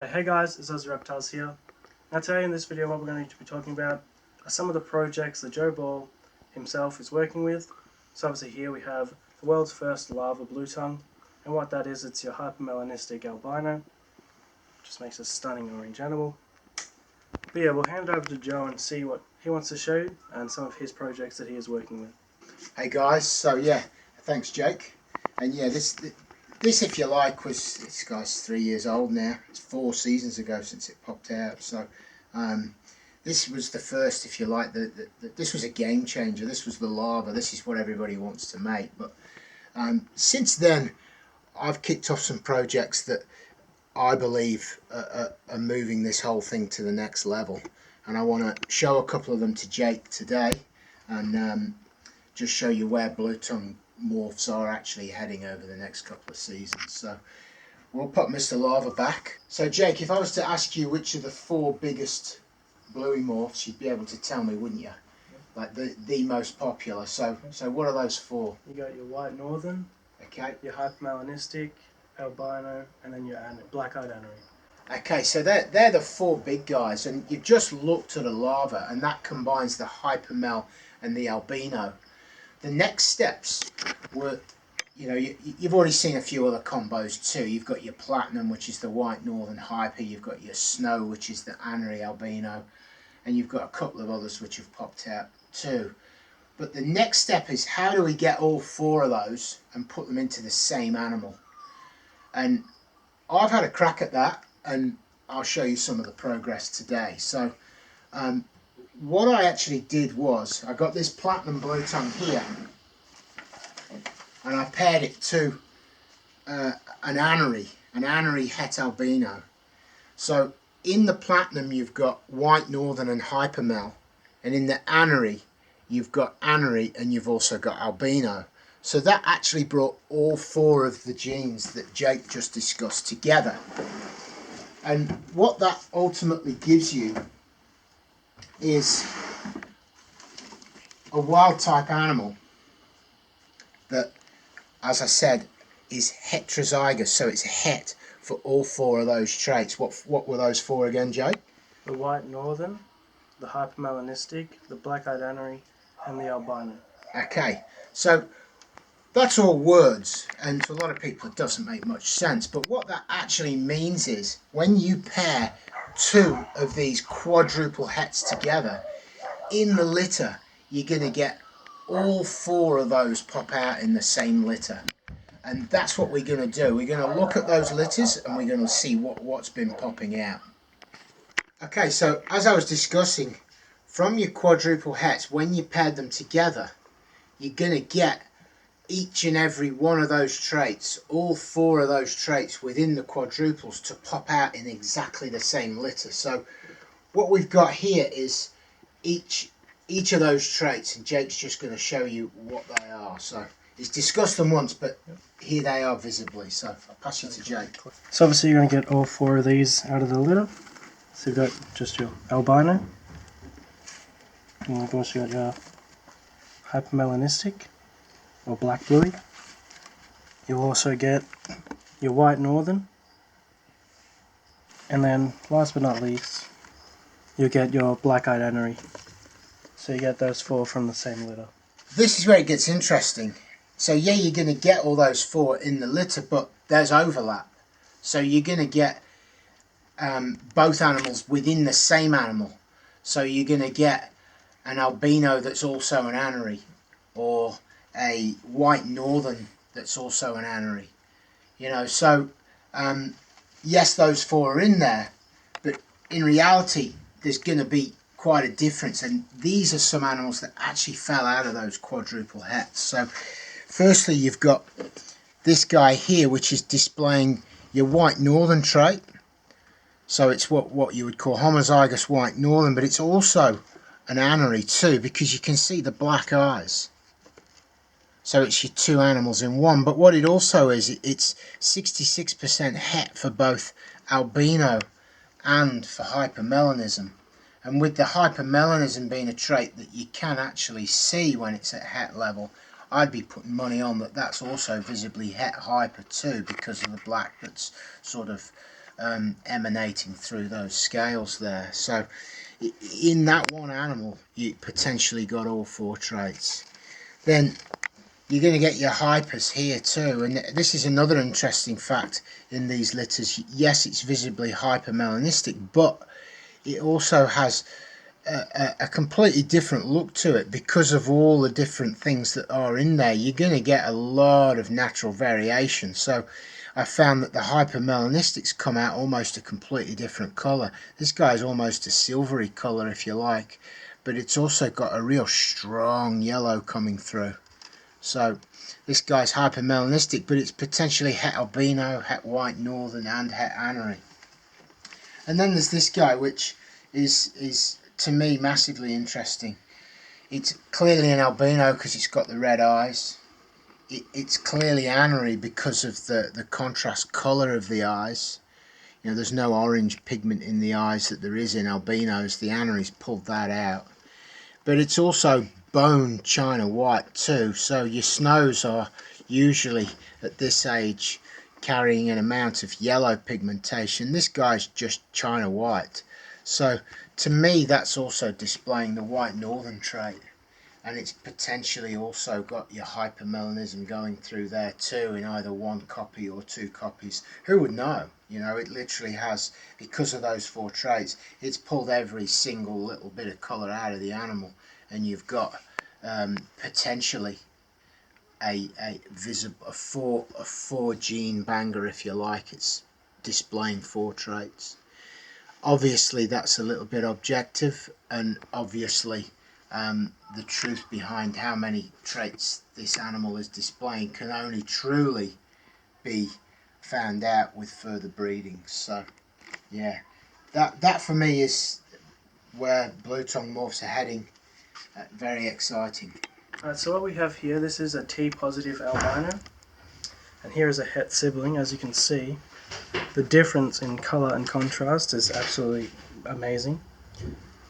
Hey guys, it's Aussie Reptilez here. Now today in this video what we're going to be talking about are some of the projects that Joe Ball himself is working with. So obviously here we have the world's first lava blue tongue, and what that is, it's your hypermelanistic albino. Just makes a stunning orange animal. But yeah, we'll hand it over to Joe and see what he wants to show you and some of his projects that he is working with. Hey guys, so yeah, thanks Jake. And yeah, this if you like this guy's 3 years old now. It's 4 seasons ago since it popped out. So this was the first, if you like, this was a game changer. This was the lava. This is what everybody wants to make. But since then, I've kicked off some projects that I believe are moving this whole thing to the next level. And I want to show a couple of them to Jake today, and just show you where blue tongue morphs are actually heading over the next couple of seasons. So we'll put Mr. Lava back. So Jake, if I was to ask you which of the 4 biggest bluey morphs, you'd be able to tell me, wouldn't you? Like the most popular. So what are those 4? You got your white northern, Okay. your hypermelanistic, albino, and then your black-eyed anery. Okay, so they're the 4 big guys, and you've just looked at a lava, and that combines the hypermel and the albino. The next steps were, you've already seen a few other combos too. You've got your platinum, which is the white northern hyper. You've got your snow, which is the anery albino, and you've got a couple of others which have popped out too. But the next step is, how do we get all 4 of those and put them into the same animal? And I've had a crack at that, and I'll show you some of the progress today. So what I actually did was, I got this platinum blue tongue here, and I paired it to an anery het albino. So in the platinum you've got white northern and hypermel, and in the anery you've got anery, and you've also got albino. So that actually brought all 4 of the genes that Jake just discussed together. And what that ultimately gives you is a wild type animal that, as I said, is heterozygous, so it's het for all 4 of those traits. What were those 4 again, Jake? The white northern, the hypermelanistic, the black-eyed anery, and the albino. Okay, so that's all words, and to a lot of people it doesn't make much sense, but what that actually means is, when you pair 2 of these quadruple hets together in the litter, you're going to get all 4 of those pop out in the same litter. And that's what we're going to do. We're going to look at those litters, and we're going to see what's been popping out. Okay, so as I was discussing, from your quadruple hets, when you paired them together, you're going to get each and every one of those traits, all 4 of those traits within the quadruples, to pop out in exactly the same litter. So what we've got here is each of those traits, and Jake's just going to show you what they are. So he's discussed them once, but here they are visibly. So I'll pass you to Jake. So obviously you're going to get all 4 of these out of the litter. So you've got just your albino, and you've also got your hypermelanistic, or black bluey. You'll also get your white northern, and then last but not least you'll get your black-eyed anery. So you get those 4 from the same litter. This is where it gets interesting. So yeah, you're going to get all those 4 in the litter, but there's overlap. So you're going to get both animals within the same animal. So you're going to get an albino that's also an anery, or a white northern that's also an anery. So yes, those 4 are in there, but in reality there's going to be quite a difference, and these are some animals that actually fell out of those quadruple hets. So firstly, you've got this guy here, which is displaying your white northern trait. So it's what you would call homozygous white northern, but it's also an anery too, because you can see the black eyes. So it's your 2 animals in one. But what it also is, it's 66% het for both albino and for hypermelanism. And with the hypermelanism being a trait that you can actually see when it's at het level, I'd be putting money on that that's also visibly het hyper too, because of the black that's sort of emanating through those scales there. So in that one animal you potentially got all 4 traits. Then you're going to get your hypers here too, and this is another interesting fact in these litters. Yes, it's visibly hypermelanistic, but it also has a completely different look to it because of all the different things that are in there. You're going to get a lot of natural variation. So I found that the hypermelanistics come out almost a completely different colour. This guy's almost a silvery colour if you like, but it's also got a real strong yellow coming through. So this guy's hypermelanistic, but it's potentially het albino, het white northern and het anery. And then there's this guy, which is to me massively interesting. It's clearly an albino because it's got the red eyes. It's clearly anery because of the contrast colour of the eyes. You know, there's no orange pigment in the eyes that there is in albinos. The anery's pulled that out. But it's also bone china white too, so your snows are usually at this age carrying an amount of yellow pigmentation. This guy's just china white, so to me that's also displaying the white northern trait, and it's potentially also got your hypermelanism going through there too in either 1 copy or 2 copies. Who would know? You know, it literally has, because of those 4 traits, it's pulled every single little bit of colour out of the animal, and you've got potentially a four gene banger if you like. It's displaying 4 traits. Obviously that's a little bit objective, and obviously the truth behind how many traits this animal is displaying can only truly be found out with further breeding. So yeah, that for me is where blue tongue morphs are heading. Very exciting. Alright, so what we have here, this is a T positive albino, and here is a het sibling. As you can see, the difference in colour and contrast is absolutely amazing.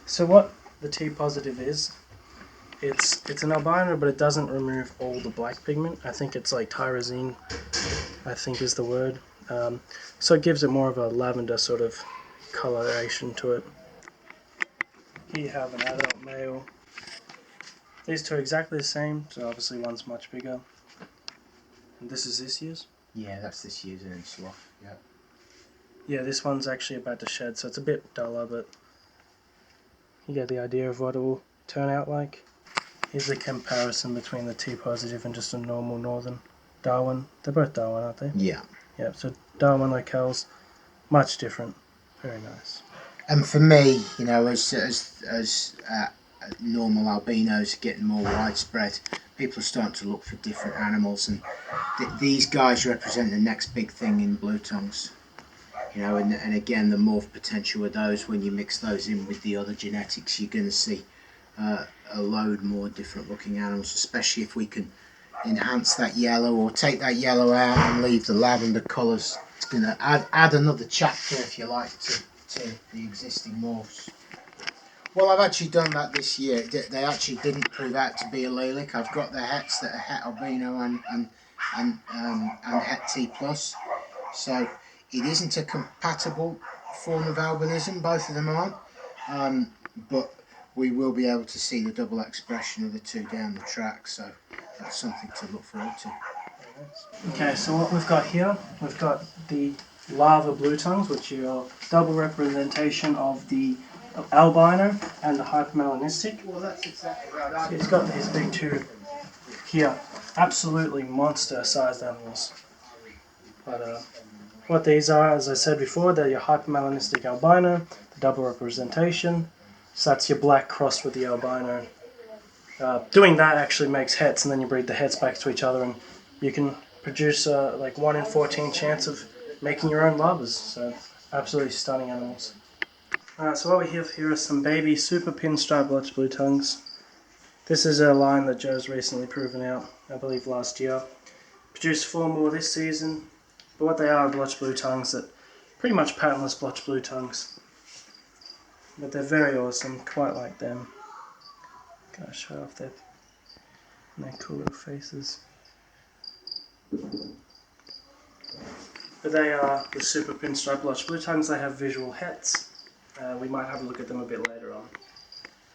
So what the T positive is, it's an albino, but it doesn't remove all the black pigment. I think it's like tyrosine, I think is the word. So it gives it more of a lavender sort of coloration to it. Here you have an adult male. These two are exactly the same, so obviously one's much bigger. And this is this year's? Yeah, that's this year's in sloth, yeah. Yeah, this one's actually about to shed, so it's a bit duller, but you get the idea of what it will turn out like. Here's the comparison between the T positive and just a normal northern Darwin. They're both Darwin, aren't they? Yeah. Yeah, so Darwin locales, much different. Very nice. And for me, you know, as normal albinos are getting more widespread, people are starting to look for different animals, and these guys represent the next big thing in blue tongues. You know, and again, the morph potential of those, when you mix those in with the other genetics, you're going to see a load more different looking animals, especially if we can enhance that yellow or take that yellow out and leave the lavender colours. It's going to add another chapter, if you like, to the existing morphs. Well, I've actually done that this year. They actually didn't prove out to be allelic. I've got the hets that are het albino and het T plus, so it isn't a compatible form of albinism. Both of them aren't, but we will be able to see the double expression of the 2 down the track, so that's something to look forward to. Okay, so what we've got here, we've got the lava blue tongues, which are double representation of the albino and the hypermelanistic. Well, that's exactly right. He's got these big 2 here, absolutely monster sized animals. But what these are, as I said before, they're your hypermelanistic albino, the double representation. So that's your black crossed with the albino. Doing that actually makes hets, and then you breed the hets back to each other, and you can produce like 1 in 14 chance of making your own lavas. So absolutely stunning animals. Alright, so what we have here are some baby super pinstripe blotch blue tongues. This is a line that Joe's recently proven out, I believe last year. Produced 4 more this season, but what they are blotch blue tongues that pretty much patternless blotch blue tongues. But they're very awesome, quite like them. Gonna show off their cool little faces. but they are the super pinstripe blotch blue tongues. They have visual hets. We might have a look at them a bit later on.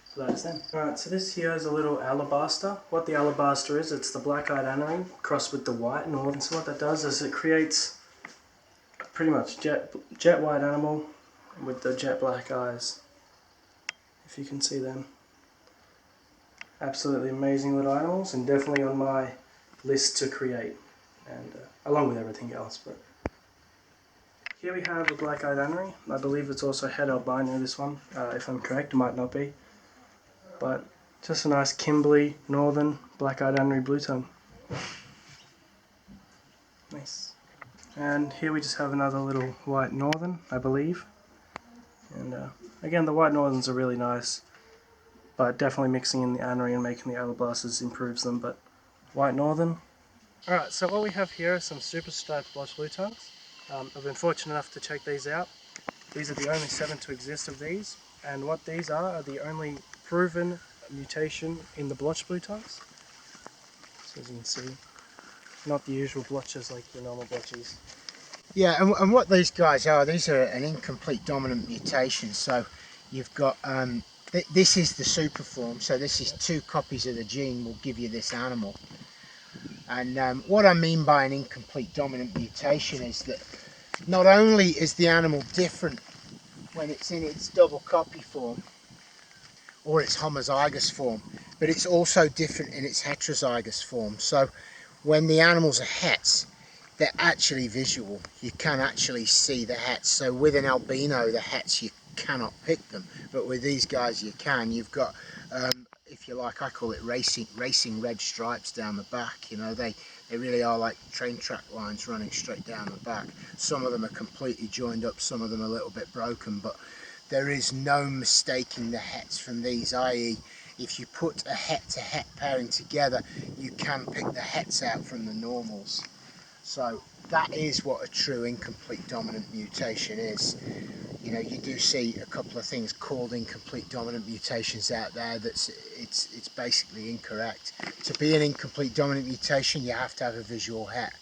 So that is them. Alright, so this here is a little alabaster. What the alabaster is, it's the black-eyed anery crossed with the white northern. So what that does is it creates pretty much jet white animal with the jet black eyes. If you can see them. Absolutely amazing little animals, and definitely on my list to create, and along with everything else. But here we have a black-eyed anery. I believe it's also het albino, this one, if I'm correct. It might not be, but just a nice Kimberley northern black-eyed anery blue tongue. Nice. And here we just have another little white northern, I believe. And again, the white northerns are really nice, but definitely mixing in the anery and making the alabasters improves them. But white northern. Alright, so what we have here are some super striped blotch blue tongues. I've been fortunate enough to check these out. These are the only 7 to exist of these, and what these are the only proven mutation in the blotch blue tongues. So as you can see, not the usual blotches like your normal blotches. Yeah, and what these guys are, these are an incomplete dominant mutation. So you've got, this is the super form, so this is 2 copies of the gene will give you this animal. And what I mean by an incomplete dominant mutation is that not only is the animal different when it's in its double copy form or its homozygous form, but it's also different in its heterozygous form. So when the animals are hets, they're actually visual. You can actually see the hets. So with an albino, the hets, you cannot pick them, but with these guys you can. You've got, if you like, I call it racing red stripes down the back. You know, they really are like train track lines running straight down the back. Some of them are completely joined up, some of them are a little bit broken, but there is no mistaking the hets from these, i.e. if you put a het to het pairing together, you can pick the hets out from the normals. So that is what a true incomplete dominant mutation is. You know, you do see a couple of things called incomplete dominant mutations out there it's basically incorrect. To be an incomplete dominant mutation, you have to have a visual het.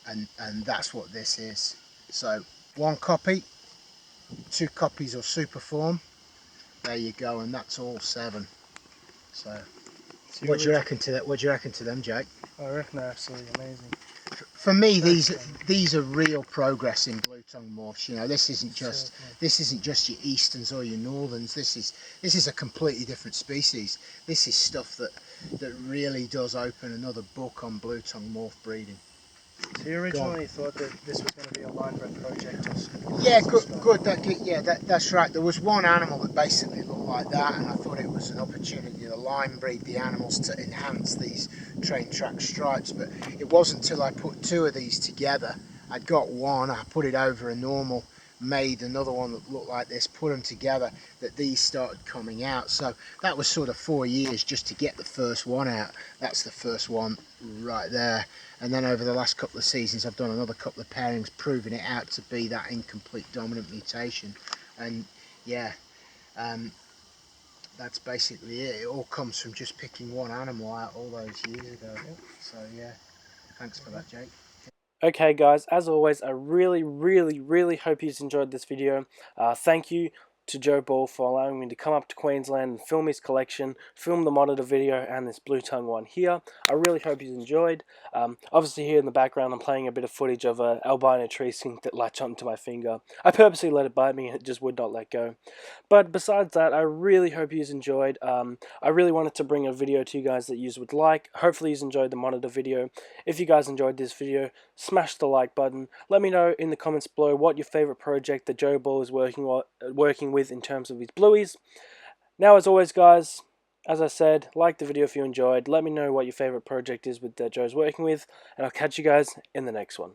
And that's what this is. So 1 copy, 2 copies of super form. There you go, and that's all 7. So what do you reckon to that? What do you reckon to them, Jake? I reckon they're absolutely amazing. For me, these are real progress in blue tongue morphs. You know, this isn't just your easterns or your northerns. This is a completely different species. This is stuff that really does open another book on blue tongue morph breeding. So you originally thought that this was going to be a line bred project? Yeah, good. That's right. There was one animal that basically looked like that, and I thought it was an opportunity to line breed the animals to enhance these train track stripes. But it wasn't until I put 2 of these together. I'd got one, I put it over a normal, made another one that looked like this, put them together, that these started coming out. So that was sort of 4 years just to get the first one out. That's the first one right there. And then over the last couple of seasons I've done another couple of pairings proving it out to be that incomplete dominant mutation. And yeah, that's basically it. It all comes from just picking one animal out all those years ago. So yeah, thanks for that, Jake. Okay guys, as always, I really hope you enjoyed this video. Thank you to Joe Ball for allowing me to come up to Queensland and film his collection, film the monitor video and this blue tongue one here. I really hope you enjoyed. Obviously here in the background I'm playing a bit of footage of an albino tree skink that latched onto my finger. I purposely let it bite me and it just would not let go. But besides that, I really hope you enjoyed. I really wanted to bring a video to you guys that you would like. Hopefully you enjoyed the monitor video. If you guys enjoyed this video, smash the like button. Let me know in the comments below what your favorite project that Joe Ball is working with in terms of his blueies. Now, as always, guys, as I said, like the video if you enjoyed. Let me know what your favorite project is that Joe's working with, and I'll catch you guys in the next one.